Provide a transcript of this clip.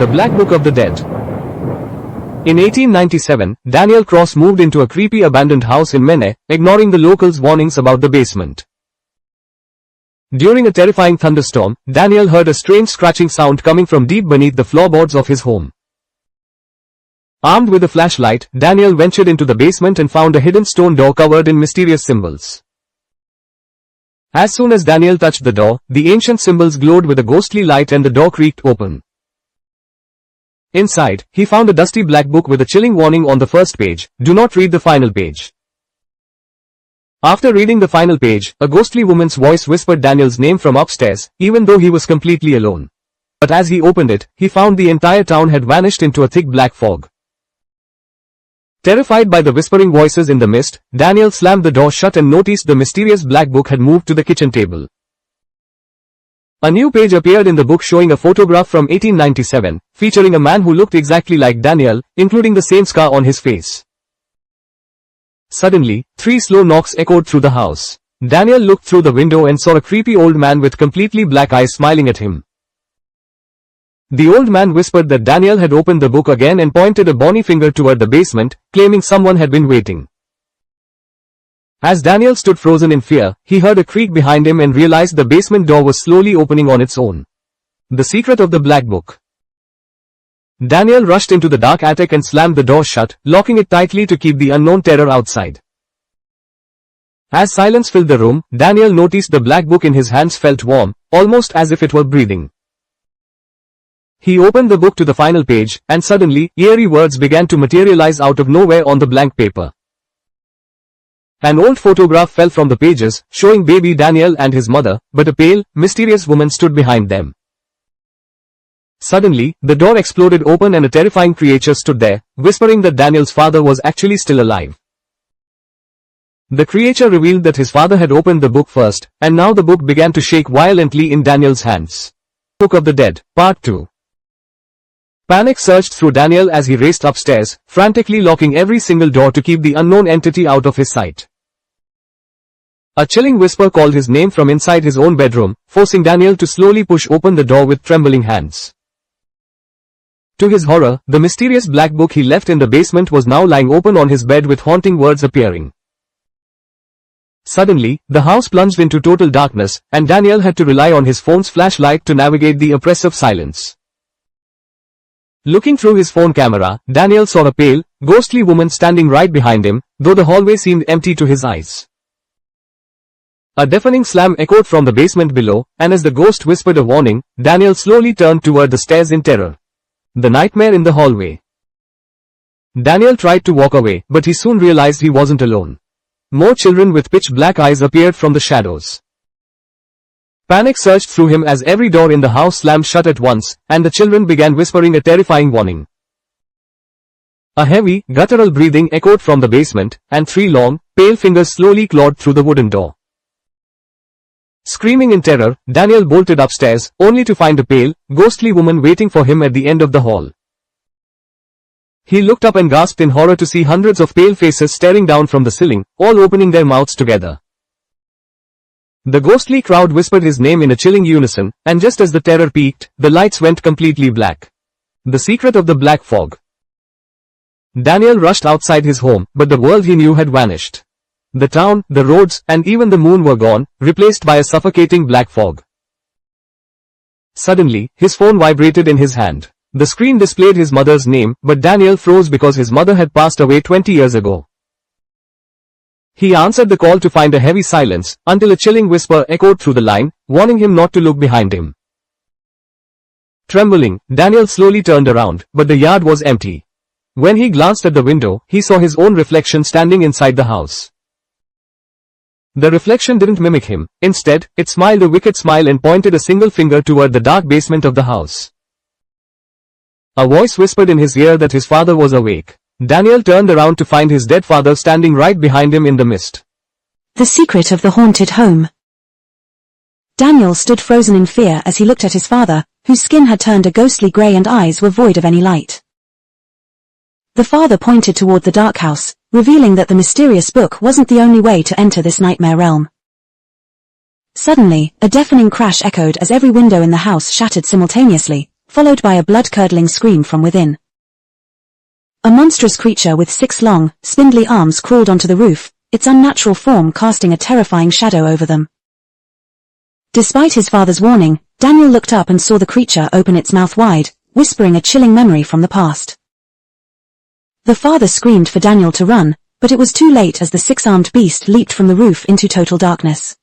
The Black Book of the Dead. In 1897, Daniel Cross moved into a creepy abandoned house in Maine, ignoring the locals' warnings about the basement. During a terrifying thunderstorm, Daniel heard a strange scratching sound coming from deep beneath the floorboards of his home. Armed with a flashlight, Daniel ventured into the basement and found a hidden stone door covered in mysterious symbols. As soon as Daniel touched the door, the ancient symbols glowed with a ghostly light and the door creaked open. Inside, he found a dusty black book with a chilling warning on the first page: "Do not read the final page." After reading the final page, a ghostly woman's voice whispered Daniel's name from upstairs, even though he was completely alone. But as he opened it, he found the entire town had vanished into a thick black fog. Terrified by the whispering voices in the mist, Daniel slammed the door shut and noticed the mysterious black book had moved to the kitchen table. A new page appeared in the book showing a photograph from 1897, featuring a man who looked exactly like Daniel, including the same scar on his face. Suddenly, 3 slow knocks echoed through the house. Daniel looked through the window and saw a creepy old man with completely black eyes smiling at him. The old man whispered that Daniel had opened the book again and pointed a bony finger toward the basement, claiming someone had been waiting. As Daniel stood frozen in fear, he heard a creak behind him and realized the basement door was slowly opening on its own. The secret of the Black Book. Daniel rushed into the dark attic and slammed the door shut, locking it tightly to keep the unknown terror outside. As silence filled the room, Daniel noticed the black book in his hands felt warm, almost as if it were breathing. He opened the book to the final page, and suddenly, eerie words began to materialize out of nowhere on the blank paper. An old photograph fell from the pages, showing baby Daniel and his mother, but a pale, mysterious woman stood behind them. Suddenly, the door exploded open and a terrifying creature stood there, whispering that Daniel's father was actually still alive. The creature revealed that his father had opened the book first, and now the book began to shake violently in Daniel's hands. Book of the Dead, Part 2. Panic surged through Daniel as he raced upstairs, frantically locking every single door to keep the unknown entity out of his sight. A chilling whisper called his name from inside his own bedroom, forcing Daniel to slowly push open the door with trembling hands. To his horror, the mysterious black book he left in the basement was now lying open on his bed with haunting words appearing. Suddenly, the house plunged into total darkness, and Daniel had to rely on his phone's flashlight to navigate the oppressive silence. Looking through his phone camera, Daniel saw a pale, ghostly woman standing right behind him, though the hallway seemed empty to his eyes. A deafening slam echoed from the basement below, and as the ghost whispered a warning, Daniel slowly turned toward the stairs in terror. The nightmare in the hallway. Daniel tried to walk away, but he soon realized he wasn't alone. More children with pitch black eyes appeared from the shadows. Panic surged through him as every door in the house slammed shut at once, and the children began whispering a terrifying warning. A heavy, guttural breathing echoed from the basement, and 3 long, pale fingers slowly clawed through the wooden door. Screaming in terror, Daniel bolted upstairs, only to find a pale, ghostly woman waiting for him at the end of the hall. He looked up and gasped in horror to see hundreds of pale faces staring down from the ceiling, all opening their mouths together. The ghostly crowd whispered his name in a chilling unison, and just as the terror peaked, the lights went completely black. The secret of the black fog. Daniel rushed outside his home, but the world he knew had vanished. The town, the roads, and even the moon were gone, replaced by a suffocating black fog. Suddenly, his phone vibrated in his hand. The screen displayed his mother's name, but Daniel froze because his mother had passed away 20 years ago. He answered the call to find a heavy silence, until a chilling whisper echoed through the line, warning him not to look behind him. Trembling, Daniel slowly turned around, but the yard was empty. When he glanced at the window, he saw his own reflection standing inside the house. The reflection didn't mimic him. Instead, it smiled a wicked smile and pointed a single finger toward the dark basement of the house. A voice whispered in his ear that his father was awake. Daniel turned around to find his dead father standing right behind him in the mist. The secret of the haunted home. Daniel stood frozen in fear as he looked at his father, whose skin had turned a ghostly grey and eyes were void of any light. The father pointed toward the dark house, revealing that the mysterious book wasn't the only way to enter this nightmare realm. Suddenly, a deafening crash echoed as every window in the house shattered simultaneously, followed by a blood-curdling scream from within. A monstrous creature with 6 long, spindly arms crawled onto the roof, its unnatural form casting a terrifying shadow over them. Despite his father's warning, Daniel looked up and saw the creature open its mouth wide, whispering a chilling memory from the past. The father screamed for Daniel to run, but it was too late as the 6-armed beast leaped from the roof into total darkness.